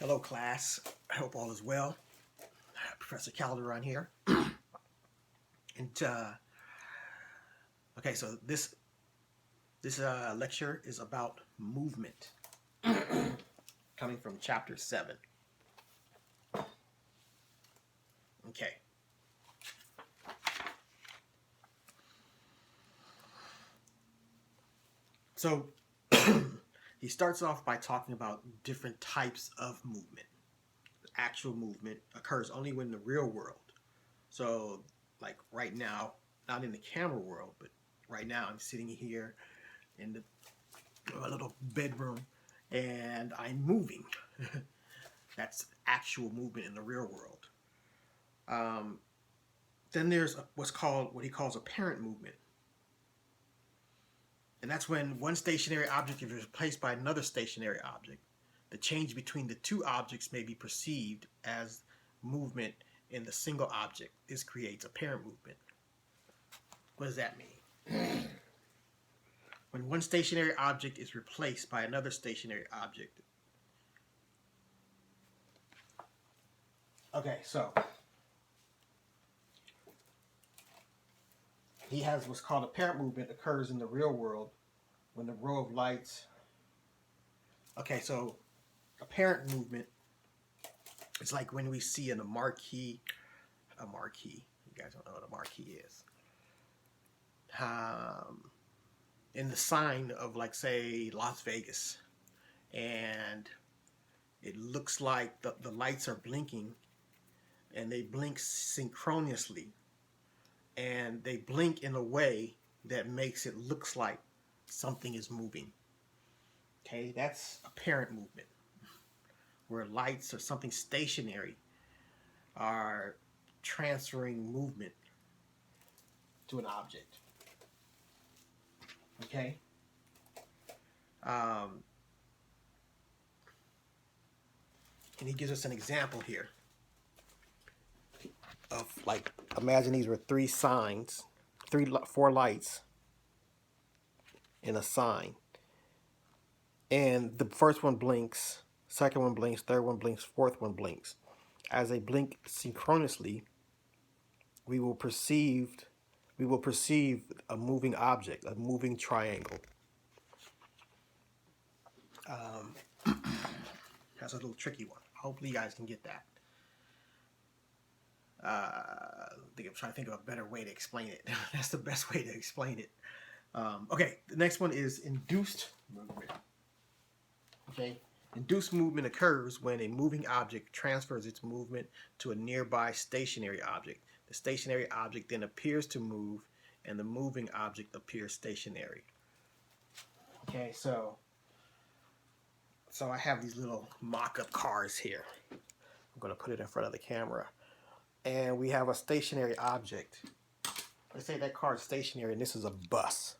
Hello class, I hope all is well. Professor Calderon here. and okay, so this lecture is about movement, coming from chapter 7. Okay. So he starts off by talking about different types of movement. Actual movement occurs only when the real world. So like right now, not in the camera world, but right now I'm sitting here in my little bedroom and I'm moving. That's actual movement in the real world. Then there's what he calls apparent movement. And that's when one stationary object is replaced by another stationary object. The change between the two objects may be perceived as movement in the single object. This creates apparent movement. What does that mean? When one stationary object is replaced by another stationary object. Okay, so he has what's called apparent movement occurs in the real world when the row of lights. Okay, so apparent movement is like when we see in a marquee. You guys don't know what a marquee is. In the sign of, like, say, Las Vegas, and it looks like the lights are blinking, and they blink synchronously, and they blink in a way that makes it looks like something is moving. Okay, that's apparent movement, where lights or something stationary are transferring movement to an object. Okay. And he gives us an example here of, like, imagine these were four lights in a sign, and the first one blinks, second one blinks, third one blinks, fourth one blinks. As they blink synchronously, we will perceive a moving object, a moving triangle. That's a little tricky one. Hopefully you guys can get that. I'm trying to think of a better way to explain it. That's the best way to explain it. Okay, the next one is induced movement. Okay, induced movement occurs when a moving object transfers its movement to a nearby stationary object. The stationary object then appears to move, and the moving object appears stationary. Okay, so I have these little mock-up cars here. I'm going to put it in front of the camera. And we have a stationary object. Let's say that car is stationary and this is a bus.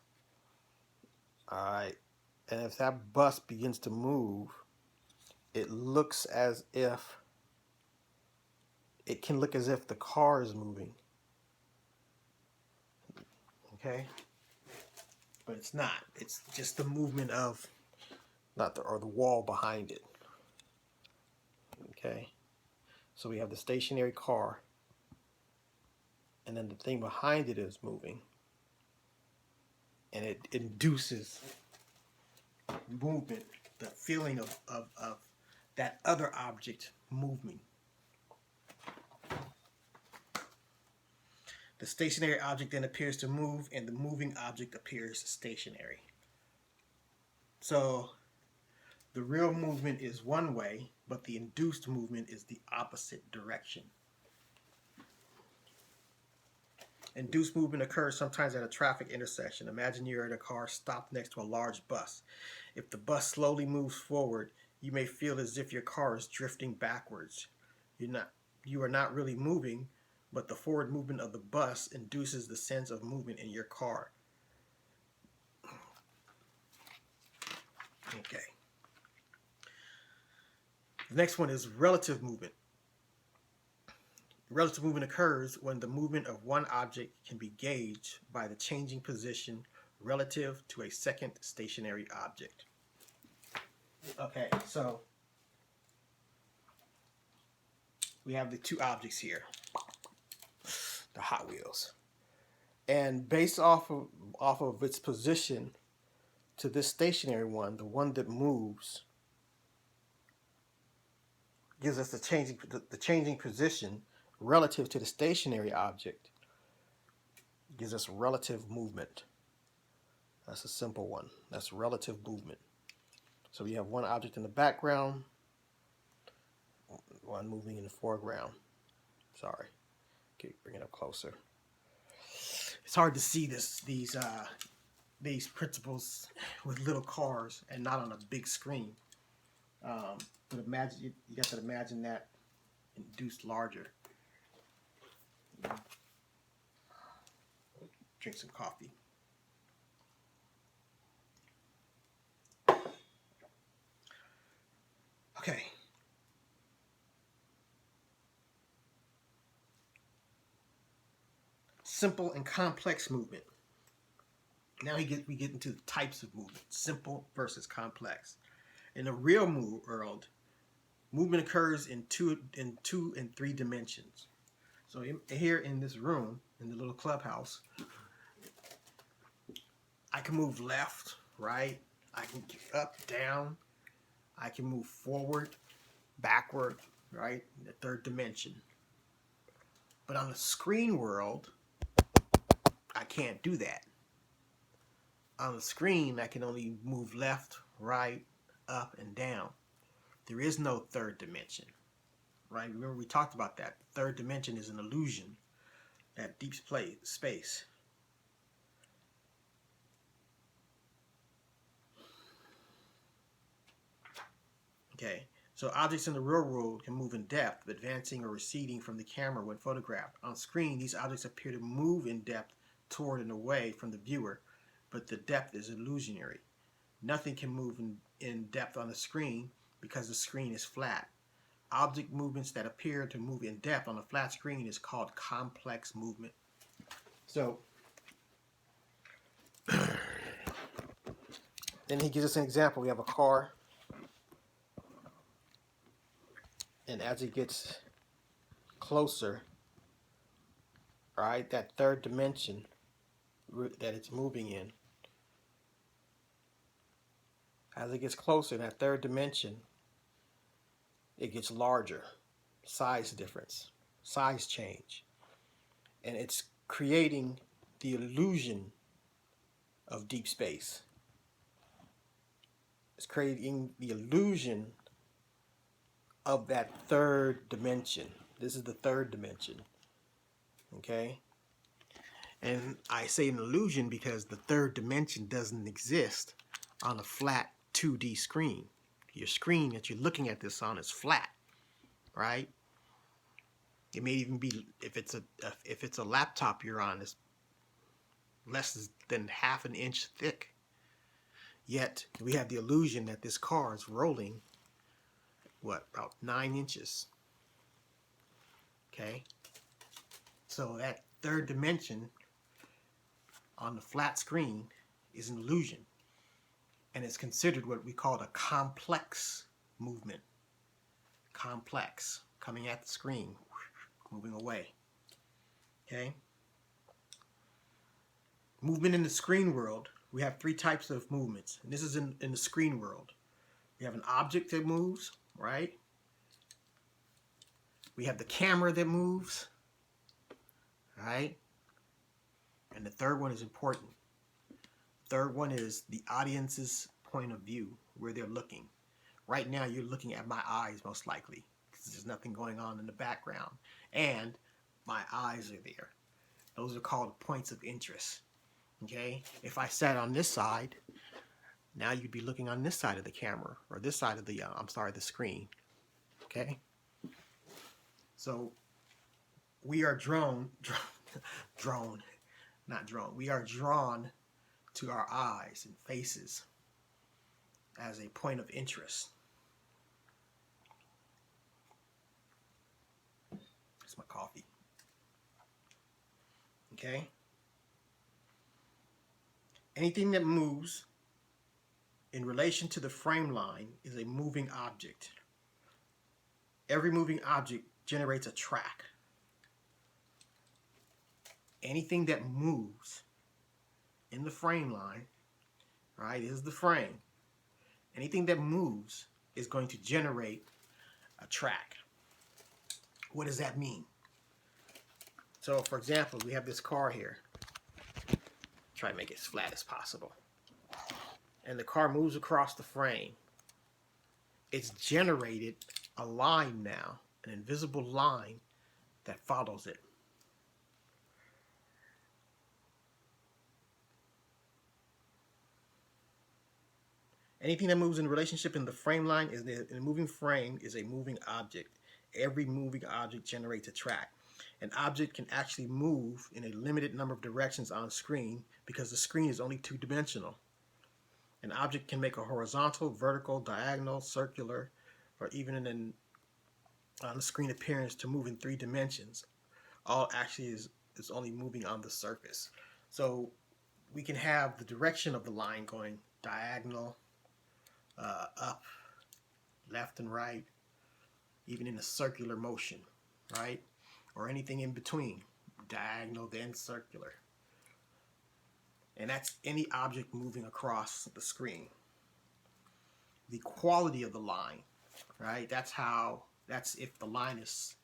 Alright. And if that bus begins to move, it can look as if the car is moving. Okay? But it's not. It's just the movement of the wall behind it. Okay? So we have the stationary car, and then the thing behind it is moving, and it induces movement, the feeling of that other object moving. The stationary object then appears to move, and the moving object appears stationary. So the real movement is one way, but the induced movement is the opposite direction. Induced movement occurs sometimes at a traffic intersection. Imagine you're in a car stopped next to a large bus. If the bus slowly moves forward, you may feel as if your car is drifting backwards. You are not really moving, but the forward movement of the bus induces the sense of movement in your car. Okay. The next one is relative movement. Relative movement occurs when the movement of one object can be gauged by the changing position relative to a second stationary object. Okay, so we have the two objects here, the Hot Wheels. And based off of its position to this stationary one, the one that moves gives us the changing position relative to the stationary object, gives us relative movement. That's a simple one. That's relative movement. So we have one object in the background, one moving in the foreground. Sorry. Okay, bring it up closer. It's hard to see these principles with little cars and not on a big screen. But imagine you got to imagine that induced larger. Drink some coffee. Okay. Simple and complex movement. Now we get into the types of movement, simple versus complex. In the real world, movement occurs in two and three dimensions. So here in this room, in the little clubhouse, I can move left, right, I can get up, down, I can move forward, backward, right, in the third dimension. But on the screen world, I can't do that. On the screen, I can only move left, right, up, and down. There is no third dimension, right? Remember we talked about that. The third dimension is an illusion, that deep space. Okay, so objects in the real world can move in depth, advancing or receding from the camera when photographed. On screen, these objects appear to move in depth toward and away from the viewer, but the depth is illusionary. Nothing can move in depth on the screen because the screen is flat. Object movements that appear to move in depth on a flat screen is called complex movement. So, then he gives us an example. We have a car, and as it gets closer, right, that third dimension that it's moving in, as it gets closer in that third dimension, it gets larger, size difference, size change. And it's creating the illusion of deep space. It's creating the illusion of that third dimension. This is the third dimension. Okay? And I say an illusion because the third dimension doesn't exist on a flat 2D screen. Your screen that you're looking at this on is flat, right? It may even be, if it's a laptop you're on, it's less than half an inch thick. Yet we have the illusion that this car is rolling, what, about 9 inches. Okay? So that third dimension on the flat screen is an illusion. And it's considered what we call a complex movement. Complex, coming at the screen, moving away. Okay? Movement in the screen world, we have three types of movements. And this is in the screen world. We have an object that moves, right? We have the camera that moves, right? And the third one is important. Third one is the audience's point of view, where they're looking. Right now, you're looking at my eyes, most likely, because there's nothing going on in the background. And my eyes are there. Those are called points of interest. Okay? If I sat on this side, now you'd be looking on this side of the camera, or this side of the, the screen. Okay? So, we are we are drawn to our eyes and faces as a point of interest. It's my coffee. Okay? Anything that moves in relation to the frame line is a moving object. Every moving object generates a track. Anything that moves in the frame line, right, is the frame. Anything that moves is going to generate a track. What does that mean? So, for example, we have this car here. Try to make it as flat as possible. And the car moves across the frame. It's generated a line now, an invisible line that follows it. Anything that moves in relationship in the frame line is a moving frame is a moving object. Every moving object generates a track. An object can actually move in a limited number of directions on screen because the screen is only two-dimensional. An object can make a horizontal, vertical, diagonal, circular, or even an on-the-screen appearance to move in 3 dimensions. All actually is only moving on the surface. So we can have the direction of the line going diagonal, up, left and right, even in a circular motion, right? Or anything in between, diagonal then circular. And that's any object moving across the screen. The quality of the line, right? That's if the line is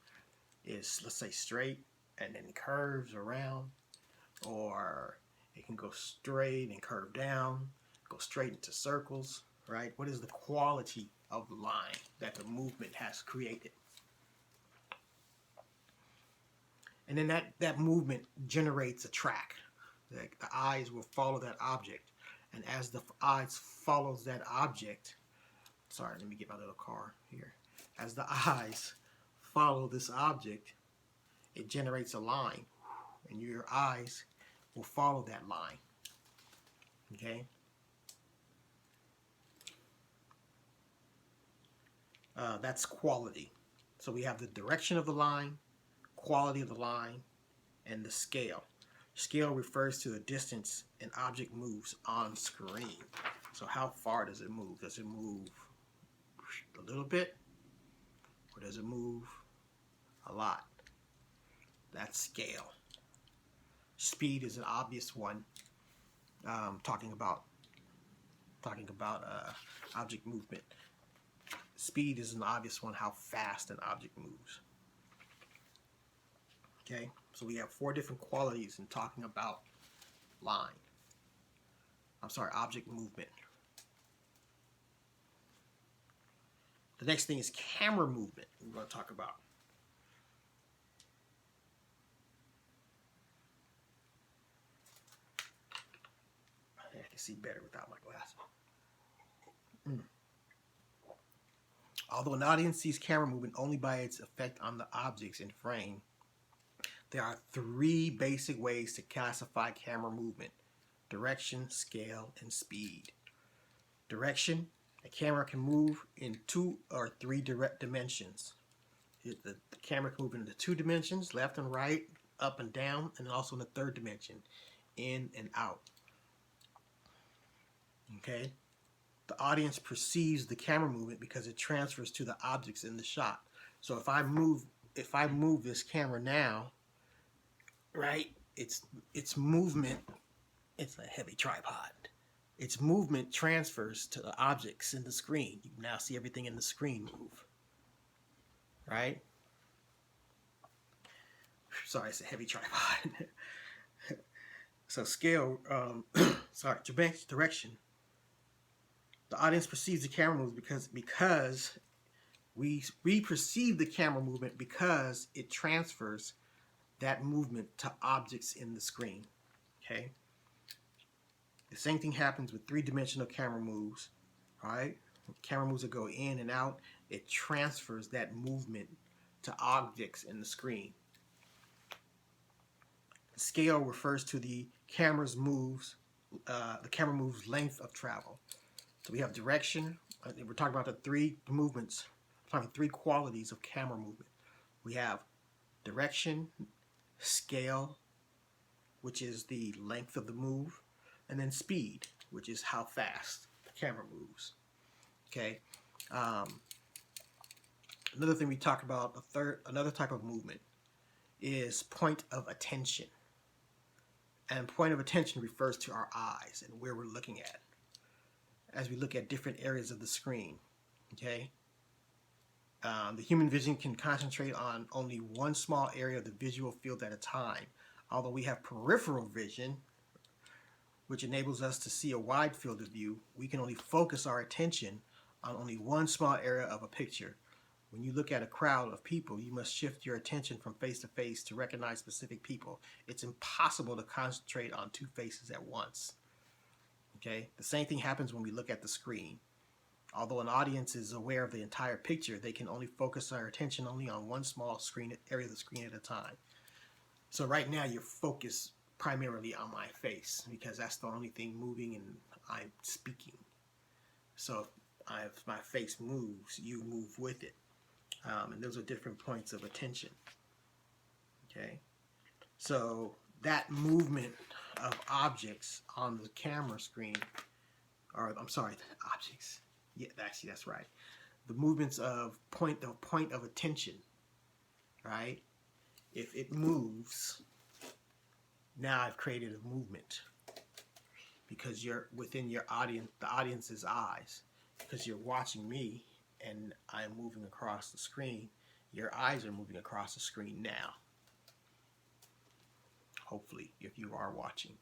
let's say straight and then curves around, or it can go straight and curve down, go straight into circles, right? What is the quality of the line that the movement has created? And then that movement generates a track. The eyes will follow that object. And as the eyes follows that object, sorry, let me get my little car here. As the eyes follow this object, it generates a line. And your eyes will follow that line. Okay? That's quality. So we have the direction of the line, quality of the line, and the scale. Scale refers to the distance an object moves on screen. So how far does it move? Does it move a little bit? Or does it move a lot? That's scale. Speed is an obvious one. Talking about object movement. Speed is an obvious one, how fast an object moves. Okay, so we have 4 different qualities in talking about object movement. The next thing is camera movement we're going to talk about. I can see better without my glasses. Although an audience sees camera movement only by its effect on the objects in frame, there are 3 basic ways to classify camera movement: direction, scale, and speed. Direction: a camera can move in 2 or 3 direct dimensions. The camera can move into 2 dimensions, left and right, up and down, and also in the 3rd dimension, in and out. Okay? The audience perceives the camera movement because it transfers to the objects in the shot. So if I move this camera now, right, its movement, it's a heavy tripod. Its movement transfers to the objects in the screen. You can now see everything in the screen move. Right? Sorry, it's a heavy tripod. So scale, direction. The audience perceives the camera moves because we perceive the camera movement because it transfers that movement to objects in the screen. Okay? The same thing happens with 3-dimensional camera moves. Alright? Camera moves that go in and out, it transfers that movement to objects in the screen. The scale refers to the camera moves length of travel. So we have direction. We're talking about the 3 movements. We're talking 3 qualities of camera movement. We have direction, scale, which is the length of the move, and then speed, which is how fast the camera moves. Okay. Another thing we talk about, another type of movement is point of attention. And point of attention refers to our eyes and where we're looking at as we look at different areas of the screen. Okay? The human vision can concentrate on only one small area of the visual field at a time. Although we have peripheral vision, which enables us to see a wide field of view, we can only focus our attention on only one small area of a picture. When you look at a crowd of people, you must shift your attention from face to face to recognize specific people. It's impossible to concentrate on two faces at once. Okay? The same thing happens when we look at the screen. Although an audience is aware of the entire picture, they can only focus their attention only on one small area of the screen at a time. So right now you're focused primarily on my face because that's the only thing moving and I'm speaking. So if my face moves, you move with it. And those are different points of attention. Okay? So that movement of objects on the camera screen, or I'm sorry, objects. Yeah, actually that's right. The movements of point of attention, right? If it moves, now I've created a movement because you're within your audience, the audience's eyes, because you're watching me and I'm moving across the screen. Your eyes are moving across the screen now. Hopefully, if you are watching.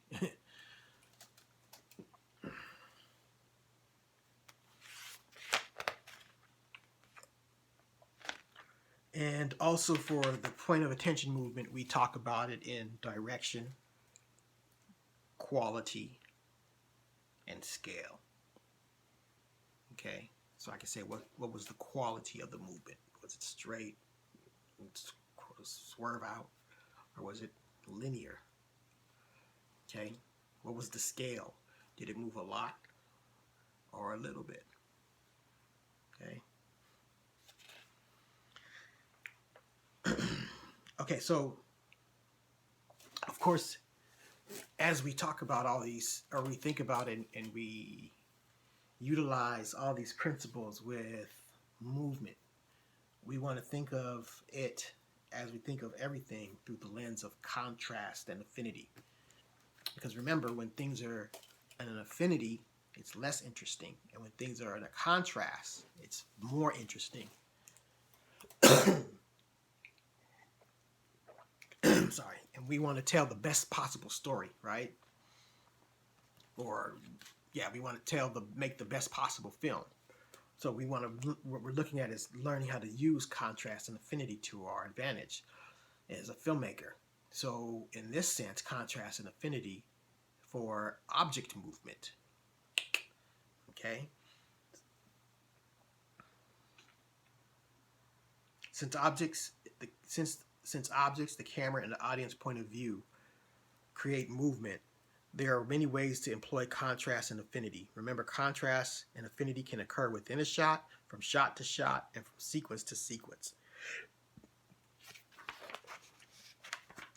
And also for the point of attention movement, we talk about it in direction, quality, and scale. Okay, so I can say what was the quality of the movement? Was it straight, swerve out, or was it linear? Okay, what was the scale? Did it move a lot or a little bit? Okay. Okay, so of course, as we talk about all these, or we think about it and we utilize all these principles with movement, we want to think of it as we think of everything through the lens of contrast and affinity. Because remember, when things are in an affinity, it's less interesting. And when things are in a contrast, it's more interesting. Sorry. And we want to tell the best possible story, right? Or, yeah, we want to make the best possible film. So what we're looking at is learning how to use contrast and affinity to our advantage as a filmmaker. So in this sense, contrast and affinity for object movement. Okay? Since objects, the camera, and the audience point of view create movement, there are many ways to employ contrast and affinity. Remember, contrast and affinity can occur within a shot, from shot to shot, and from sequence to sequence.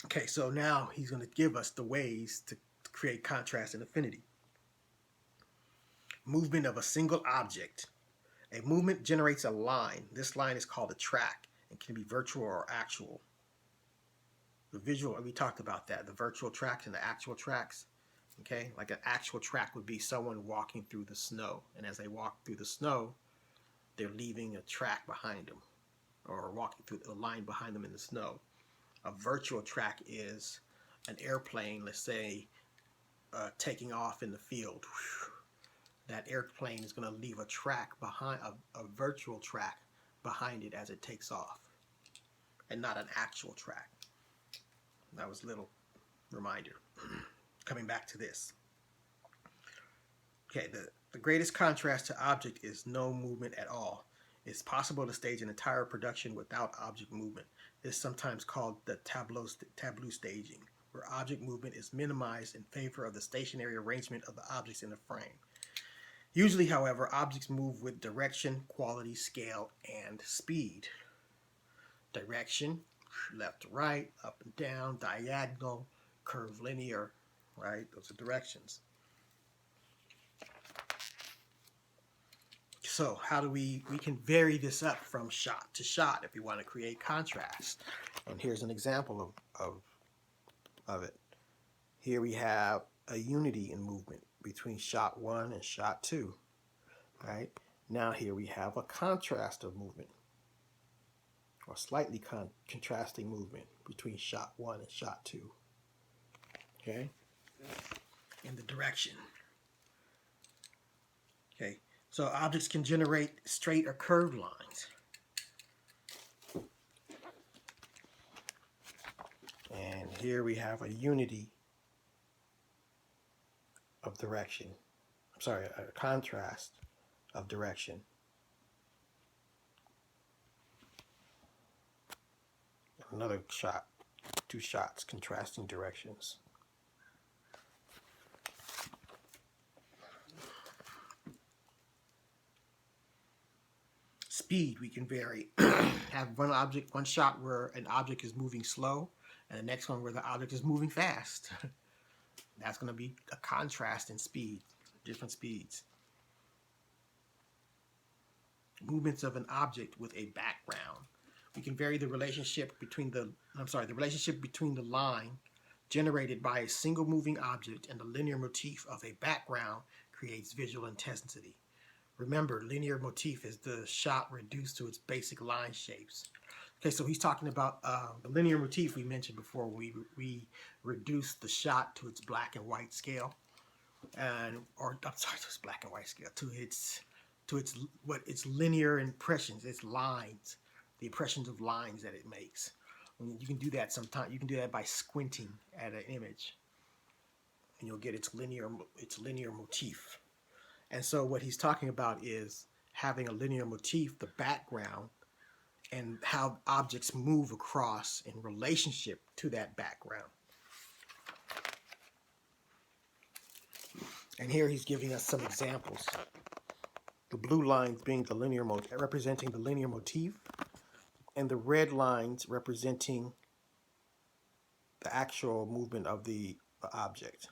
Okay, so now he's going to give us the ways to create contrast and affinity. Movement of a single object. A movement generates a line. This line is called a track and can be virtual or actual. The visual, we talked about that, the virtual tracks and the actual tracks. Okay, like an actual track would be someone walking through the snow, and as they walk through the snow, they're leaving a track behind them, or walking through the line behind them in the snow. A virtual track is an airplane, let's say, taking off in the field. That airplane is going to leave a track behind, a virtual track behind it as it takes off, and not an actual track. That was a little reminder. Coming back to this. Okay, the greatest contrast to object is no movement at all. It's possible to stage an entire production without object movement. This is sometimes called the tableau staging, where object movement is minimized in favor of the stationary arrangement of the objects in the frame. Usually, however, objects move with direction, quality, scale, and speed. Direction, left to right, up and down, diagonal, curvilinear, right? Those are directions. So how do we can vary this up from shot to shot if we want to create contrast. And here's an example of it. Here we have a unity in movement between shot 1 and shot 2. Right? Now here we have a contrast of movement, or slightly contrasting movement between shot 1 and shot 2. Okay? In the direction. Okay, so objects can generate straight or curved lines. And here we have a unity of direction. I'm sorry, a contrast of direction. Another shot, 2 shots, contrasting directions. Speed we can vary. Have one shot where an object is moving slow, and the next one where the object is moving fast. That's going to be a contrast in speed, different speeds. Movements of an object with a background. We can vary the relationship between the line generated by a single moving object and the linear motif of a background creates visual intensity. Remember, linear motif is the shot reduced to its basic line shapes. Okay, so he's talking about the linear motif we mentioned before. We reduce the shot to its black and white scale, to its black and white scale, to its linear impressions, its lines, the impressions of lines that it makes. And you can do that sometimes. You can do that by squinting at an image, and you'll get its linear motif. And so what he's talking about is having a linear motif, the background, and how objects move across in relationship to that background. And here he's giving us some examples. The blue lines being the linear representing the linear motif, and the red lines representing the actual movement of the object.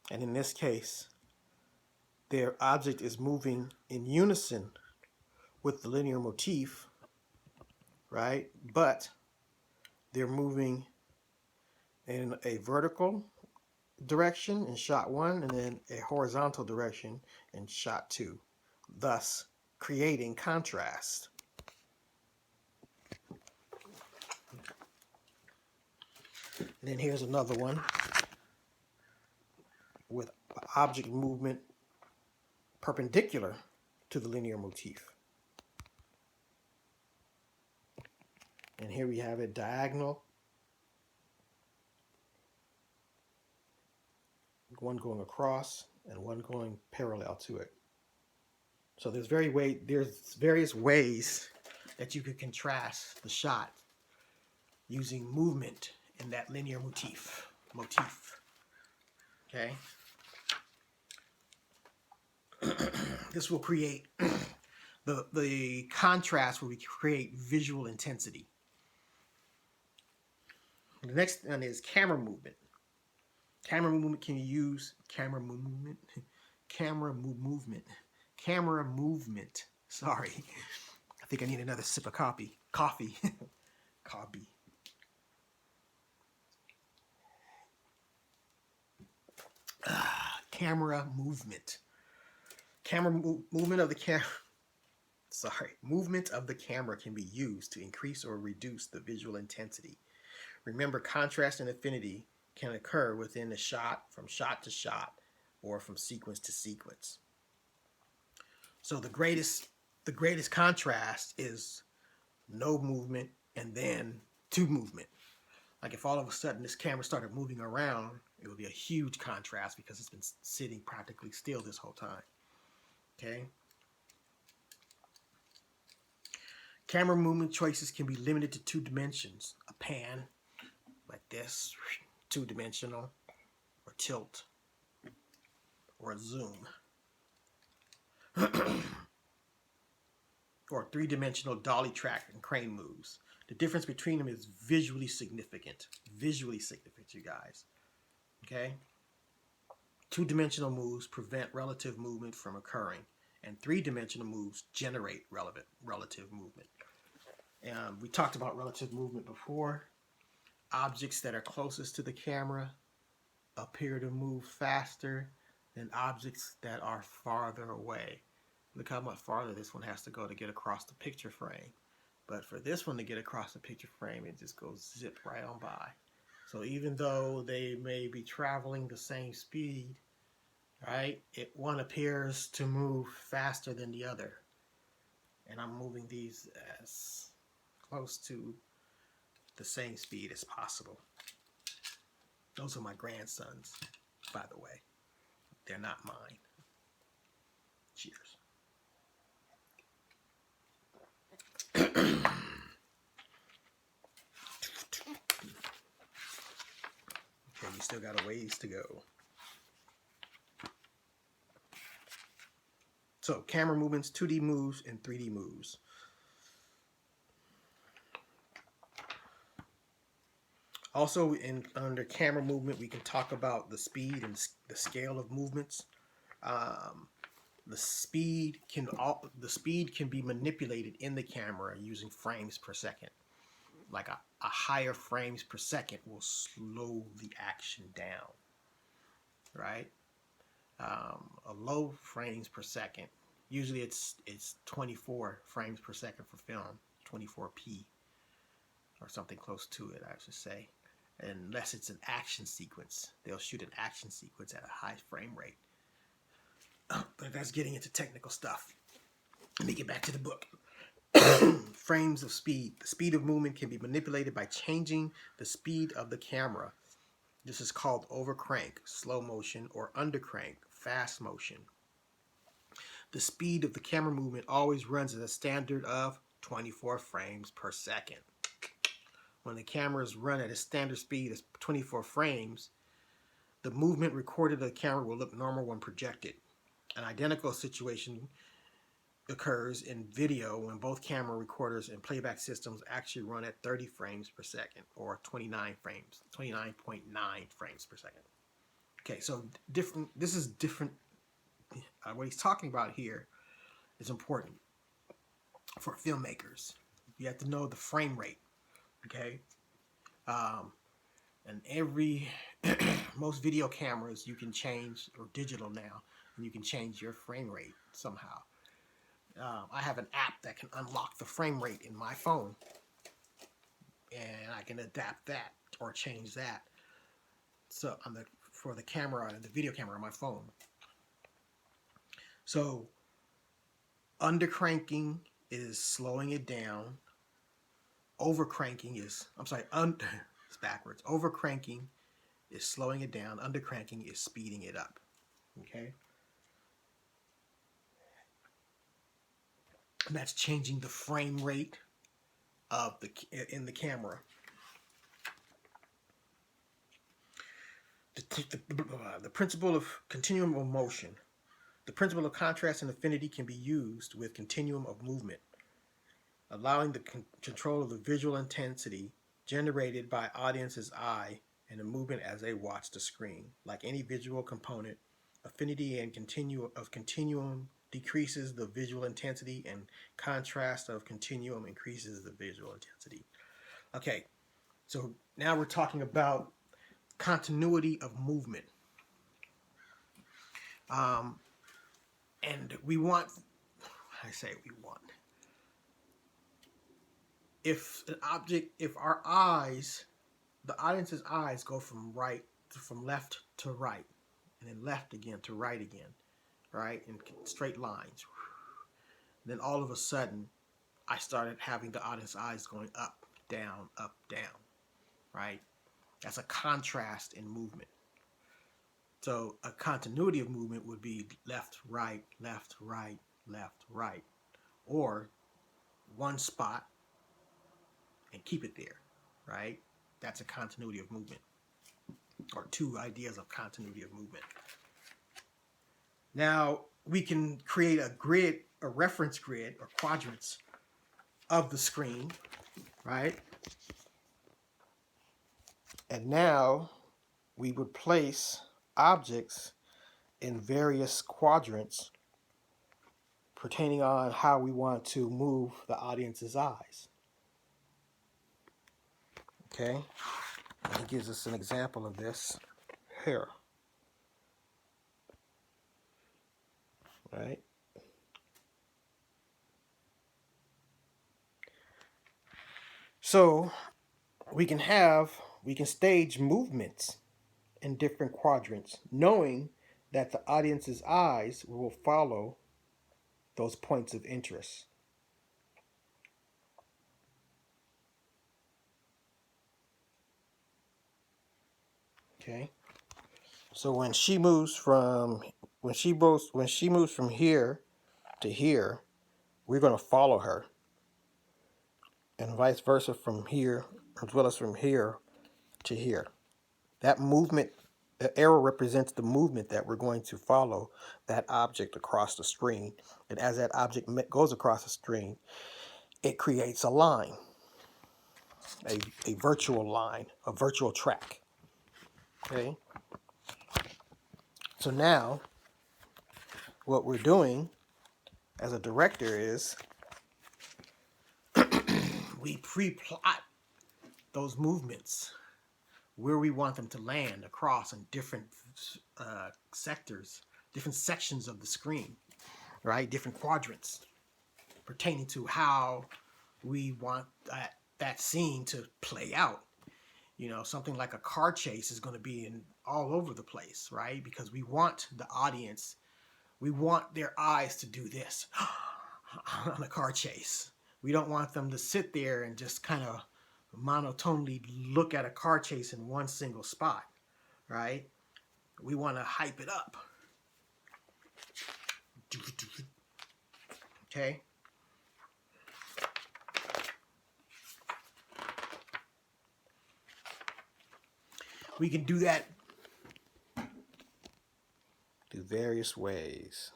And in this case, their object is moving in unison with the linear motif, right? But they're moving in a vertical direction in shot 1 and then a horizontal direction in shot 2, thus creating contrast. And then here's another one with object movement perpendicular to the linear motif. And here we have it diagonal, one going across and one going parallel to it. So there's various ways that you could contrast the shot using movement in that linear motif. Okay? This will create the contrast where we create visual intensity. The next one is camera movement. Camera movement can use camera movement. Sorry, I think I need another sip of coffee. Coffee. Camera movement. Movement of the camera can be used to increase or reduce the visual intensity. Remember, contrast and affinity can occur within a shot, from shot to shot, or from sequence to sequence. So the greatest contrast is no movement and then to movement. Like if all of a sudden this camera started moving around, it would be a huge contrast because it's been sitting practically still this whole time. Okay? Camera movement choices can be limited to 2 dimensions. A pan, like this, 2-dimensional, or tilt, or a zoom. Or 3-dimensional dolly track and crane moves. The difference between them is visually significant. Visually significant, you guys. Okay? 2-dimensional moves prevent relative movement from occurring and three-dimensional moves generate relative movement. We talked about relative movement before. Objects that are closest to the camera appear to move faster than objects that are farther away. Look how much farther this one has to go to get across the picture frame. But for this one to get across the picture frame, it just goes zip right on by. So even though they may be traveling the same speed, right, one appears to move faster than the other. And I'm moving these as close to the same speed as possible. Those are my grandsons, by the way. They're not mine. Cheers. Okay, we still got a ways to go. So, camera movements, 2D moves, and 3D moves. Also, under camera movement, we can talk about the speed and the scale of movements. The speed can be manipulated in the camera using frames per second. Like a higher frames per second will slow the action down, right? A low frames per second, usually it's 24 frames per second for film, 24p or something close to it, I should say. Unless it's an action sequence, they'll shoot an action sequence at a high frame rate. But that's getting into technical stuff. Let me get back to the book. Frames of speed. The speed of movement can be manipulated by changing the speed of the camera. This is called overcrank, slow motion, or undercrank, fast motion. The speed of the camera movement always runs at a standard of 24 frames per second. When the cameras run at a standard speed of 24 frames, the movement recorded of the camera will look normal when projected. An identical situation occurs in video when both camera recorders and playback systems actually run at 30 frames per second, or 29.9 frames per second. Okay, so this is different. What he's talking about here is important for filmmakers. You have to know the frame rate, okay? And most video cameras you can change, or digital now, and you can change your frame rate somehow. I have an app that can unlock the frame rate in my phone, and I can adapt that or change that. So for the camera, the video camera on my phone. So undercranking is slowing it down. Overcranking is, it's backwards. Overcranking is slowing it down. Undercranking is speeding it up. Okay. And that's changing the frame rate of in the camera. The principle of continuum of motion. The principle of contrast and affinity can be used with continuum of movement, allowing the control of the visual intensity generated by audience's eye and the movement as they watch the screen. Like any visual component, affinity and continuum decreases the visual intensity, and contrast of continuum increases the visual intensity. Okay, so now we're talking about continuity of movement. And we want, if our eyes, the audience's eyes go from left to right, and then left again to right again, right, in straight lines. Then all of a sudden, I started having the audience eyes going up, down, right? That's a contrast in movement. So a continuity of movement would be left, right, left, right, left, right, or one spot and keep it there, right? That's a continuity of movement, or two ideas of continuity of movement. Now we can create a grid, a reference grid, or quadrants of the screen, right? And now we would place objects in various quadrants pertaining on how we want to move the audience's eyes. Okay, and he gives us an example of this here. Right? So we can stage movements in different quadrants, knowing that the audience's eyes will follow those points of interest. Okay. So when she moves from here to here, we're going to follow her, and vice versa from here, as well as from here to here. That movement, the arrow represents the movement that we're going to follow that object across the screen. And as that object goes across the screen, it creates a line, a virtual line, a virtual track. Okay. So now, what we're doing as a director is we pre-plot those movements, where we want them to land across in different sectors, different sections of the screen, right? Different quadrants pertaining to how we want that scene to play out. You know, something like a car chase is going to be in all over the place, right? Because we want the audience, we want their eyes to do this on a car chase. We don't want them to sit there and just kind of monotonely look at a car chase in one single spot, right? We want to hype it up. Okay? We can do that through various ways.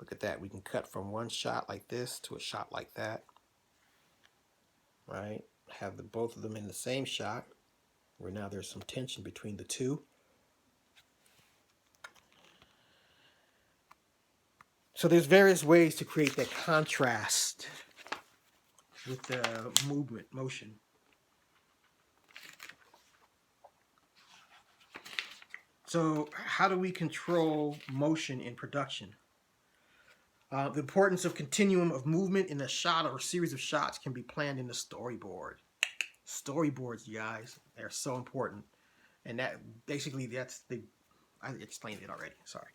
Look at that. We can cut from one shot like this to a shot like that. Right? Have both of them in the same shot, where now there's some tension between the two. So there's various ways to create that contrast with the motion. So how do we control motion in production? The importance of continuum of movement in a shot or a series of shots can be planned in the storyboard. Storyboards, you guys, they're so important. And that basically, I explained it already, sorry.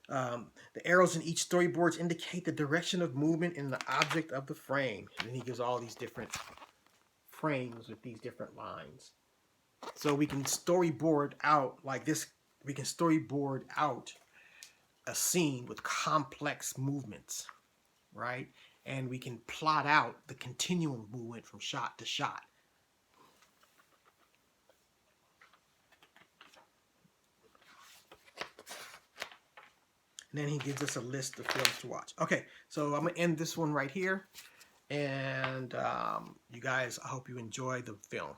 The arrows in each storyboard indicate the direction of movement in the object of the frame. And then he gives all these different frames with these different lines. So we can storyboard out like this. We can storyboard out a scene with complex movements, right? And we can plot out the continuum movement from shot to shot. And then he gives us a list of films to watch. Okay, so I'm going to end this one right here. And you guys, I hope you enjoy the film.